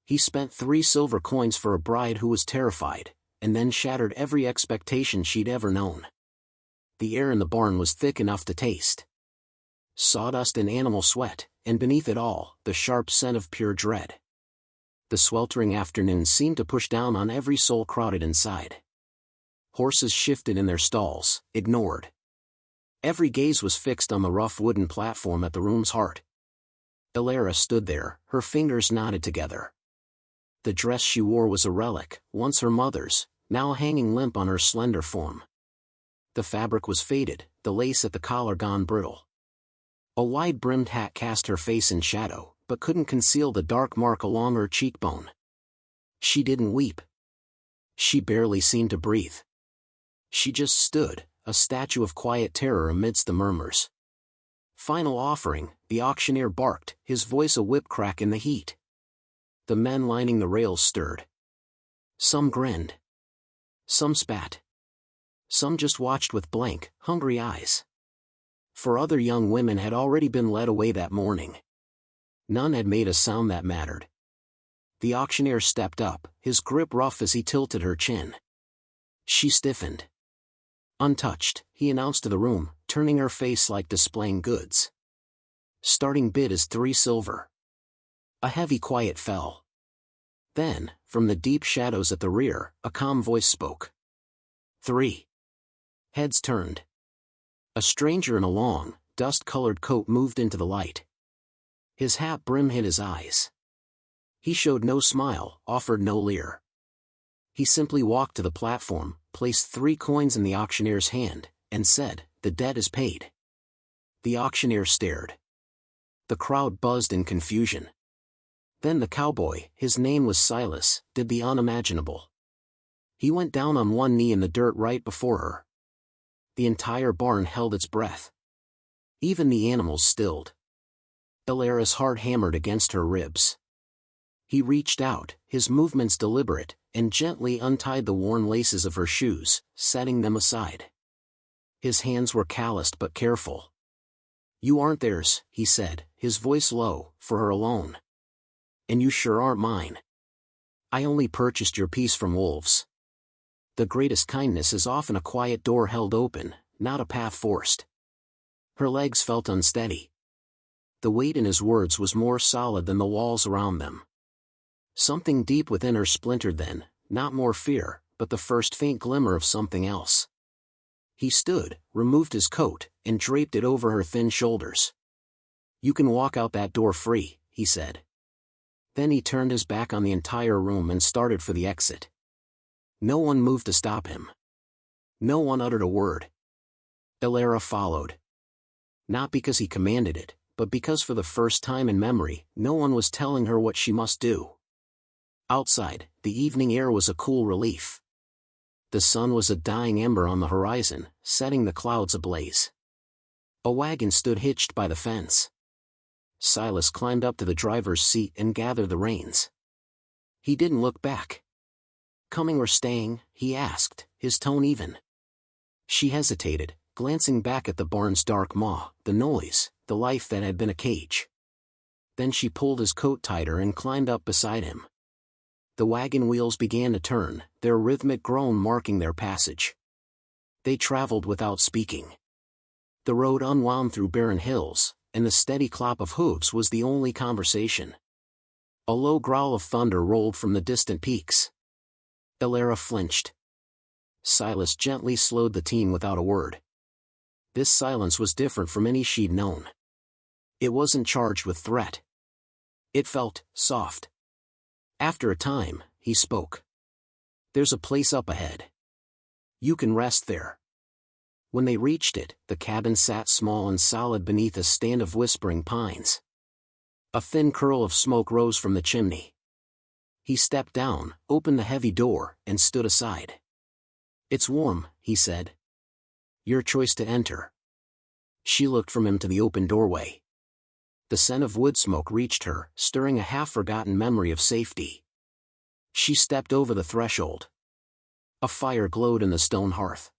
He spent 3 silver coins for a bride who was terrified, and then shattered every expectation she'd ever known. The air in the barn was thick enough to taste sawdust and animal sweat, and beneath it all, the sharp scent of pure dread. The sweltering afternoon seemed to push down on every soul crowded inside. Horses shifted in their stalls, ignored. Every gaze was fixed on the rough wooden platform at the room's heart. Elara stood there, her fingers knotted together. The dress she wore was a relic, once her mother's, now hanging limp on her slender form. The fabric was faded, the lace at the collar gone brittle. A wide-brimmed hat cast her face in shadow, but couldn't conceal the dark mark along her cheekbone. She didn't weep. She barely seemed to breathe. She just stood, a statue of quiet terror amidst the murmurs. "Final offering," the auctioneer barked, his voice a whip crack in the heat. The men lining the rails stirred. Some grinned. Some spat. Some just watched with blank, hungry eyes. For other young women had already been led away that morning. None had made a sound that mattered. The auctioneer stepped up, his grip rough as he tilted her chin. She stiffened. "Untouched," he announced to the room, turning her face like displaying goods. "Starting bid is 3 silver. A heavy quiet fell. Then, from the deep shadows at the rear, a calm voice spoke. 3. Heads turned. A stranger in a long, dust-colored coat moved into the light. His hat brim hid his eyes. He showed no smile, offered no leer. He simply walked to the platform, placed 3 coins in the auctioneer's hand, and said, "The debt is paid." The auctioneer stared. The crowd buzzed in confusion. Then the cowboy, his name was Silas, did the unimaginable. He went down on one knee in the dirt right before her. The entire barn held its breath. Even the animals stilled. Elara's heart hammered against her ribs. He reached out, his movements deliberate, and gently untied the worn laces of her shoes, setting them aside. His hands were calloused but careful. "You aren't theirs," he said, his voice low, "for her alone. And you sure aren't mine. I only purchased your peace from wolves. The greatest kindness is often a quiet door held open, not a path forced." Her legs felt unsteady. The weight in his words was more solid than the walls around them. Something deep within her splintered then, not more fear, but the first faint glimmer of something else. He stood, removed his coat, and draped it over her thin shoulders. "You can walk out that door free," he said. Then he turned his back on the entire room and started for the exit. No one moved to stop him. No one uttered a word. Elara followed. Not because he commanded it, but because for the first time in memory, no one was telling her what she must do. Outside, the evening air was a cool relief. The sun was a dying ember on the horizon, setting the clouds ablaze. A wagon stood hitched by the fence. Silas climbed up to the driver's seat and gathered the reins. He didn't look back. "Coming or staying?" he asked, his tone even. She hesitated, glancing back at the barn's dark maw, the noise, the life that had been a cage. Then she pulled his coat tighter and climbed up beside him. The wagon wheels began to turn, their rhythmic groan marking their passage. They traveled without speaking. The road unwound through barren hills, and the steady clop of hooves was the only conversation. A low growl of thunder rolled from the distant peaks. Elara flinched. Silas gently slowed the team without a word. This silence was different from any she'd known. It wasn't charged with threat. It felt soft. After a time, he spoke. "There's a place up ahead. You can rest there." When they reached it, the cabin sat small and solid beneath a stand of whispering pines. A thin curl of smoke rose from the chimney. He stepped down, opened the heavy door, and stood aside. "It's warm," he said. "Your choice to enter." She looked from him to the open doorway. The scent of wood smoke reached her, stirring a half-forgotten memory of safety. She stepped over the threshold. A fire glowed in the stone hearth.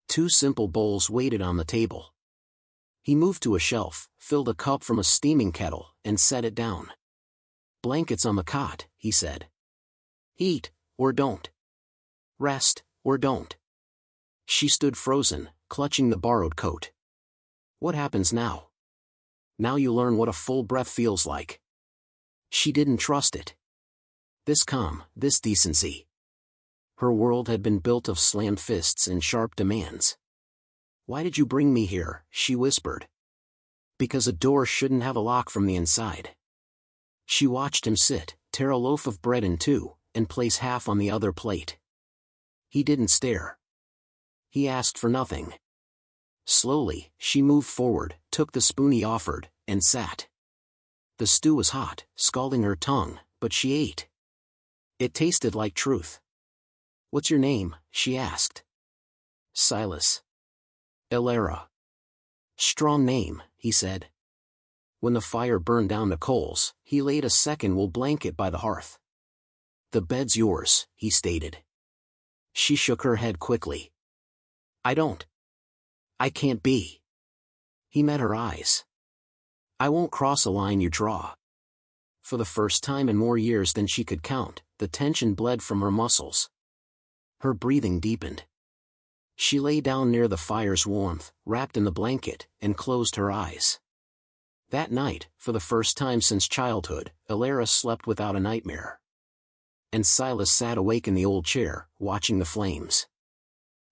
2 simple bowls waited on the table. He moved to a shelf, filled a cup from a steaming kettle, and set it down. Blankets on the cot, he said. Eat, or don't. Rest, or don't. She stood frozen, clutching the borrowed coat. What happens now? Now you learn what a full breath feels like. She didn't trust it. This calm, this decency. Her world had been built of slammed fists and sharp demands. Why did you bring me here? She whispered. Because a door shouldn't have a lock from the inside. She watched him sit, tear a loaf of bread in two, and place half on the other plate. He didn't stare. He asked for nothing. Slowly, she moved forward, took the spoon he offered, and sat. The stew was hot, scalding her tongue, but she ate. It tasted like truth. What's your name? She asked. Silas. Elara. Strong name, he said. When the fire burned down the coals, he laid a second wool blanket by the hearth. The bed's yours, he stated. She shook her head quickly. I don't. I can't be. He met her eyes. I won't cross a line you draw. For the first time in more years than she could count, the tension bled from her muscles. Her breathing deepened. She lay down near the fire's warmth, wrapped in the blanket, and closed her eyes. That night, for the first time since childhood, Elara slept without a nightmare. And Silas sat awake in the old chair, watching the flames.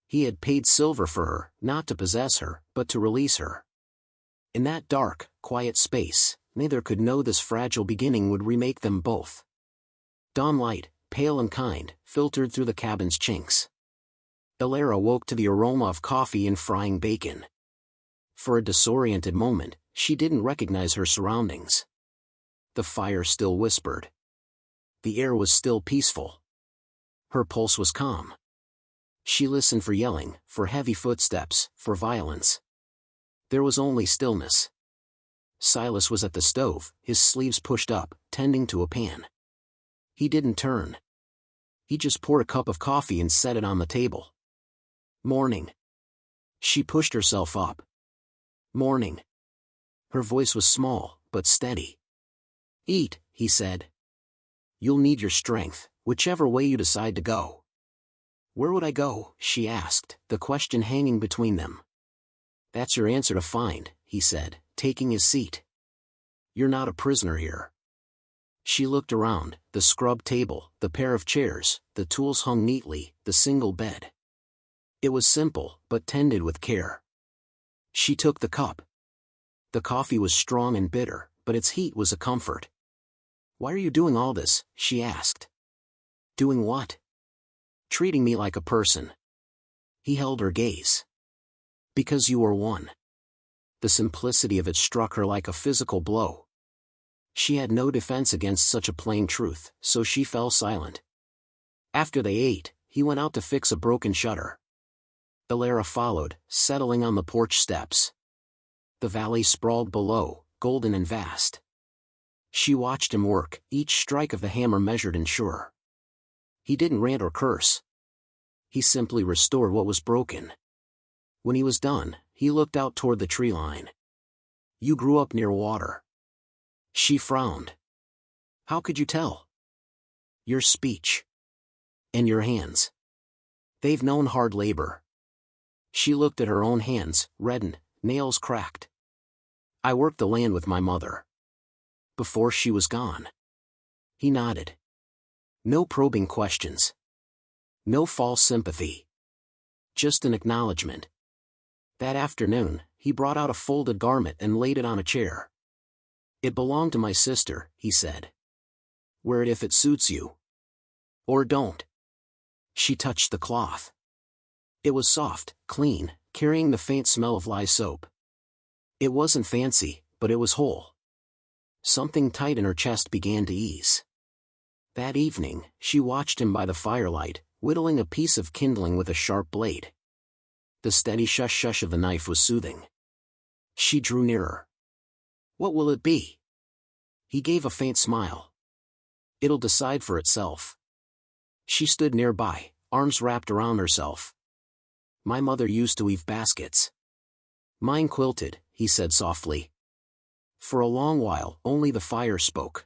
He had paid silver for her, not to possess her, but to release her. In that dark, quiet space, neither could know this fragile beginning would remake them both. Dawn light, pale and kind, filtered through the cabin's chinks. Elara woke to the aroma of coffee and frying bacon. For a disoriented moment, she didn't recognize her surroundings. The fire still whispered. The air was still peaceful. Her pulse was calm. She listened for yelling, for heavy footsteps, for violence. There was only stillness. Silas was at the stove, his sleeves pushed up, tending to a pan. He didn't turn. He just poured a cup of coffee and set it on the table. Morning. She pushed herself up. Morning. Her voice was small, but steady. Eat, he said. You'll need your strength, whichever way you decide to go. Where would I go? She asked, the question hanging between them. That's your answer to find, he said, taking his seat. You're not a prisoner here. She looked around, the scrub table, the pair of chairs, the tools hung neatly, the single bed. It was simple, but tended with care. She took the cup. The coffee was strong and bitter, but its heat was a comfort. Why are you doing all this? She asked. Doing what? Treating me like a person. He held her gaze. Because you are one. The simplicity of it struck her like a physical blow. She had no defense against such a plain truth, so she fell silent. After they ate, he went out to fix a broken shutter. Elara followed, settling on the porch steps. The valley sprawled below, golden and vast. She watched him work, each strike of the hammer measured and sure. He didn't rant or curse. He simply restored what was broken. When he was done, he looked out toward the tree line. You grew up near water. She frowned. How could you tell? Your speech. And your hands. They've known hard labor. She looked at her own hands, reddened, nails cracked. I worked the land with my mother. Before she was gone. He nodded. No probing questions. No false sympathy. Just an acknowledgement. That afternoon, he brought out a folded garment and laid it on a chair. It belonged to my sister, he said. Wear it if it suits you. Or don't. She touched the cloth. It was soft, clean, carrying the faint smell of lye soap. It wasn't fancy, but it was whole. Something tight in her chest began to ease. That evening, she watched him by the firelight, whittling a piece of kindling with a sharp blade. The steady shush-shush of the knife was soothing. She drew nearer. What will it be? He gave a faint smile. It'll decide for itself. She stood nearby, arms wrapped around herself. My mother used to weave baskets. Mine quilted, he said softly. For a long while, only the fire spoke.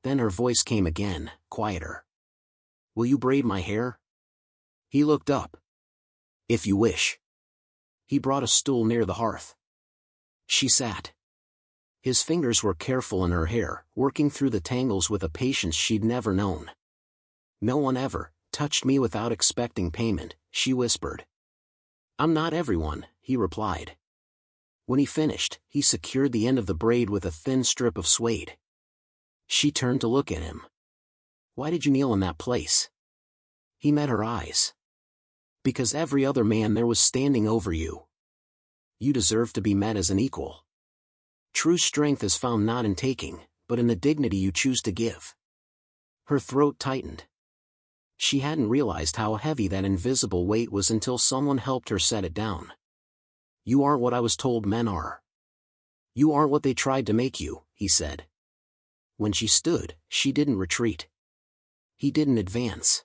Then her voice came again, quieter. "Will you braid my hair?" He looked up. "If you wish." He brought a stool near the hearth. She sat. His fingers were careful in her hair, working through the tangles with a patience she'd never known. "No one ever touched me without expecting payment," she whispered. "I'm not everyone," he replied. When he finished, he secured the end of the braid with a thin strip of suede. She turned to look at him. "Why did you kneel in that place?" He met her eyes. "Because every other man there was standing over you. You deserve to be met as an equal. True strength is found not in taking, but in the dignity you choose to give." Her throat tightened. She hadn't realized how heavy that invisible weight was until someone helped her set it down. "You aren't what I was told men are. You aren't what they tried to make you," he said. When she stood, she didn't retreat. He didn't advance.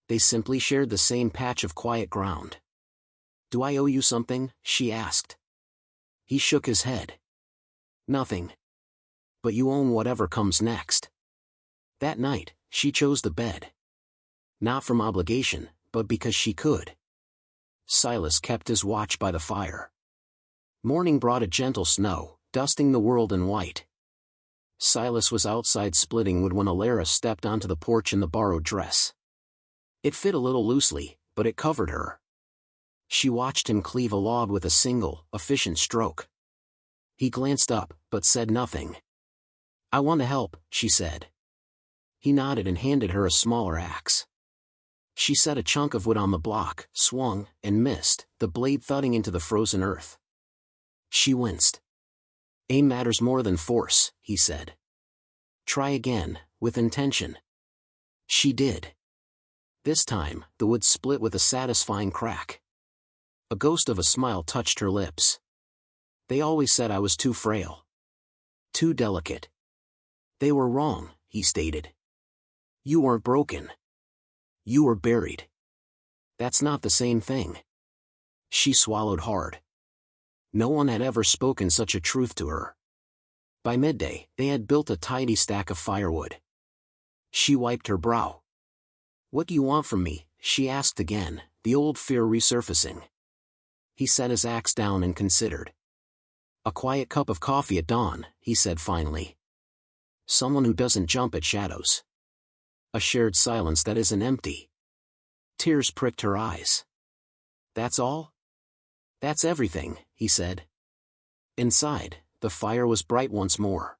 They simply shared the same patch of quiet ground. "Do I owe you something?" she asked. He shook his head. "Nothing. But you own whatever comes next." That night, she chose the bed. Not from obligation, but because she could. Silas kept his watch by the fire. Morning brought a gentle snow, dusting the world in white. Silas was outside splitting wood when Elara stepped onto the porch in the borrowed dress. It fit a little loosely, but it covered her. She watched him cleave a log with a single, efficient stroke. He glanced up, but said nothing. "I want to help," she said. He nodded and handed her a smaller axe. She set a chunk of wood on the block, swung, and missed, the blade thudding into the frozen earth. She winced. "Aim matters more than force," he said. "Try again, with intention." She did. This time, the wood split with a satisfying crack. A ghost of a smile touched her lips. "They always said I was too frail. Too delicate." "They were wrong," he stated. "You weren't broken. You were buried. That's not the same thing." She swallowed hard. No one had ever spoken such a truth to her. By midday, they had built a tidy stack of firewood. She wiped her brow. "What do you want from me?" she asked again, the old fear resurfacing. He set his axe down and considered. "A quiet cup of coffee at dawn," he said finally. "Someone who doesn't jump at shadows. A shared silence that isn't empty." Tears pricked her eyes. "That's all?" "That's everything," he said. Inside, the fire was bright once more.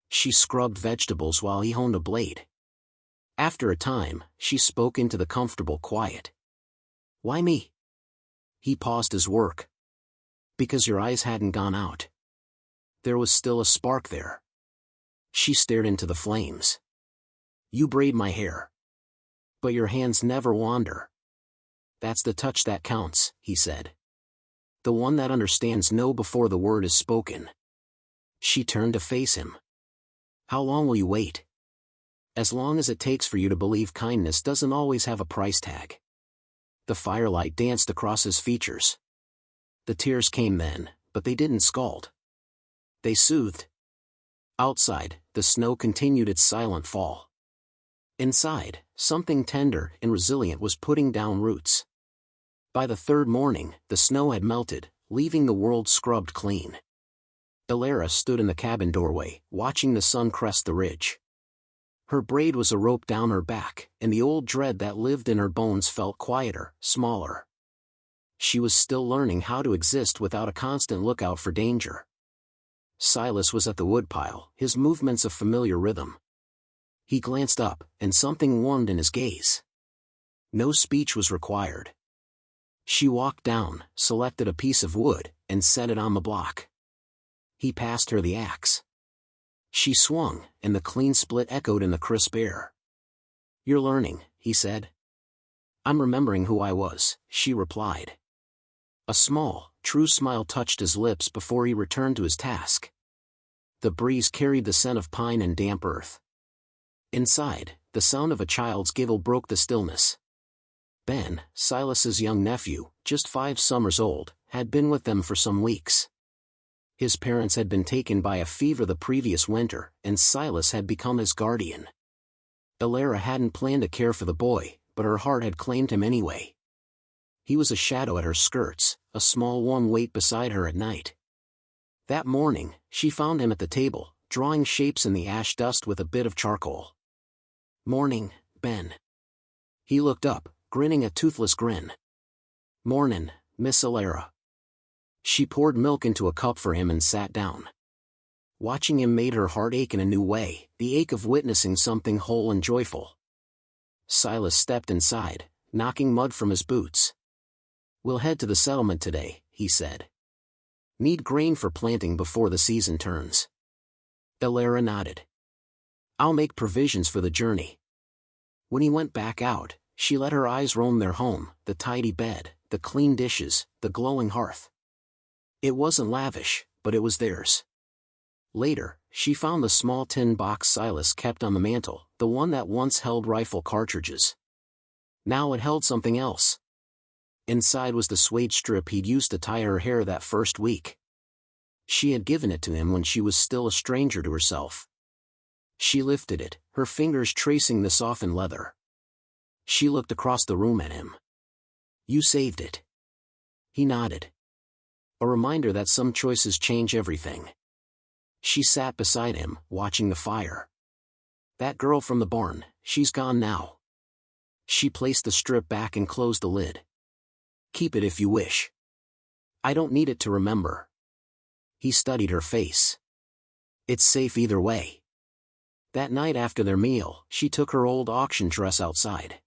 She scrubbed vegetables while he honed a blade. After a time, she spoke into the comfortable quiet. "Why me?" He paused his work. "Because your eyes hadn't gone out. There was still a spark there." She stared into the flames. "You braid my hair. But your hands never wander." "That's the touch that counts," he said. "The one that understands no before the word is spoken." She turned to face him. "How long will you wait?" "As long as it takes for you to believe kindness doesn't always have a price tag." The firelight danced across his features. The tears came then, but they didn't scald. They soothed. Outside, the snow continued its silent fall. Inside, something tender and resilient was putting down roots. By the third morning, the snow had melted, leaving the world scrubbed clean. Elara stood in the cabin doorway, watching the sun crest the ridge. Her braid was a rope down her back, and the old dread that lived in her bones felt quieter, smaller. She was still learning how to exist without a constant lookout for danger. Silas was at the woodpile, his movements a familiar rhythm. He glanced up, and something warmed in his gaze. No speech was required. She walked down, selected a piece of wood, and set it on the block. He passed her the axe. She swung, and the clean split echoed in the crisp air. "You're learning," he said. "I'm remembering who I was," she replied. A small, true smile touched his lips before he returned to his task. The breeze carried the scent of pine and damp earth. Inside, the sound of a child's giggle broke the stillness. Ben, Silas's young nephew, just 5 summers old, had been with them for some weeks. His parents had been taken by a fever the previous winter, and Silas had become his guardian. Elara hadn't planned to care for the boy, but her heart had claimed him anyway. He was a shadow at her skirts, a small warm weight beside her at night. That morning, she found him at the table, drawing shapes in the ash dust with a bit of charcoal. "Morning, Ben." He looked up, grinning a toothless grin. "Mornin', Miss Elara." She poured milk into a cup for him and sat down. Watching him made her heart ache in a new way, the ache of witnessing something whole and joyful. Silas stepped inside, knocking mud from his boots. "We'll head to the settlement today," he said. "Need grain for planting before the season turns." Elara nodded. "I'll make provisions for the journey." When he went back out, she let her eyes roam their home, the tidy bed, the clean dishes, the glowing hearth. It wasn't lavish, but it was theirs. Later, she found the small tin box Silas kept on the mantel, the one that once held rifle cartridges. Now it held something else. Inside was the suede strip he'd used to tie her hair that first week. She had given it to him when she was still a stranger to herself. She lifted it, her fingers tracing the softened leather. She looked across the room at him. "You saved it." He nodded. A reminder that some choices change everything. She sat beside him, watching the fire. "That girl from the barn, she's gone now." She placed the strip back and closed the lid. "Keep it if you wish. I don't need it to remember." He studied her face. "It's safe either way." That night after their meal, she took her old auction dress outside.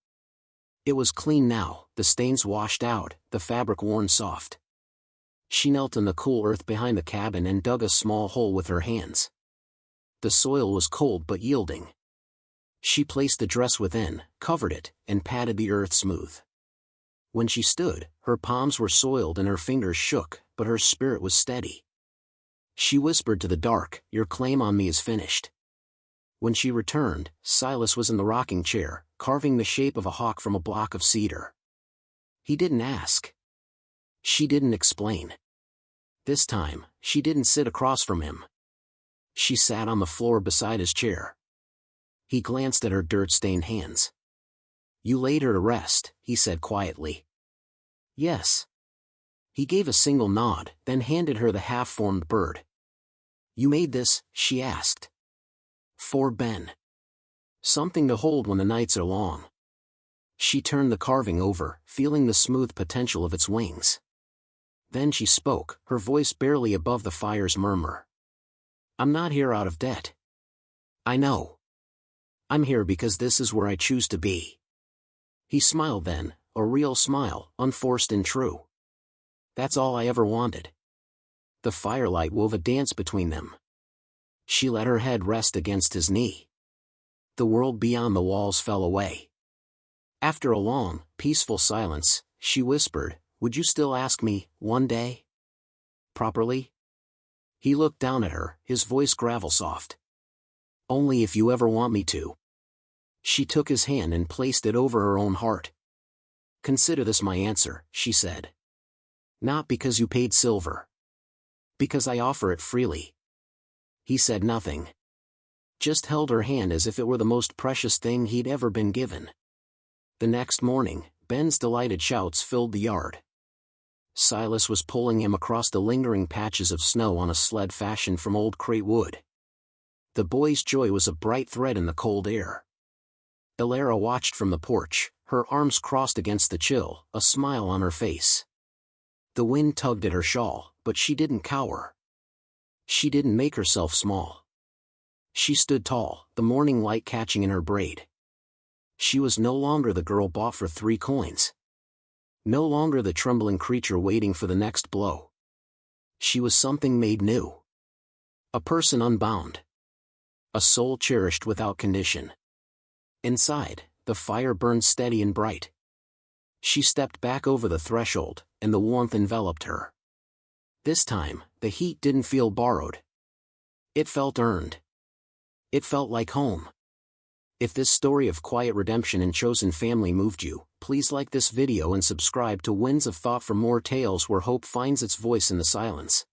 It was clean now, the stains washed out, the fabric worn soft. She knelt in the cool earth behind the cabin and dug a small hole with her hands. The soil was cold but yielding. She placed the dress within, covered it, and patted the earth smooth. When she stood, her palms were soiled and her fingers shook, but her spirit was steady. She whispered to the dark, "Your claim on me is finished." When she returned, Silas was in the rocking chair, carving the shape of a hawk from a block of cedar. He didn't ask. She didn't explain. This time, she didn't sit across from him. She sat on the floor beside his chair. He glanced at her dirt-stained hands. "You laid her to rest," he said quietly. "Yes." He gave a single nod, then handed her the half-formed bird. "You made this?" she asked. "For Ben. Something to hold when the nights are long." She turned the carving over, feeling the smooth potential of its wings. Then she spoke, her voice barely above the fire's murmur. "I'm not here out of debt. I know. I'm here because this is where I choose to be." He smiled then, a real smile, unforced and true. "That's all I ever wanted." The firelight wove a dance between them. She let her head rest against his knee. The world beyond the walls fell away. After a long, peaceful silence, she whispered, "Would you still ask me, one day? Properly?" He looked down at her, his voice gravel-soft. "Only if you ever want me to." She took his hand and placed it over her own heart. "Consider this my answer," she said. "Not because you paid silver. Because I offer it freely." He said nothing. Just held her hand as if it were the most precious thing he'd ever been given. The next morning, Ben's delighted shouts filled the yard. Silas was pulling him across the lingering patches of snow on a sled fashioned from old crate wood. The boy's joy was a bright thread in the cold air. Elara watched from the porch, her arms crossed against the chill, a smile on her face. The wind tugged at her shawl, but she didn't cower. She didn't make herself small. She stood tall, the morning light catching in her braid. She was no longer the girl bought for 3 coins. No longer the trembling creature waiting for the next blow. She was something made new. A person unbound. A soul cherished without condition. Inside, the fire burned steady and bright. She stepped back over the threshold, and the warmth enveloped her. This time, the heat didn't feel borrowed. It felt earned. It felt like home. If this story of quiet redemption and chosen family moved you, please like this video and subscribe to Winds of Thought for more tales where hope finds its voice in the silence.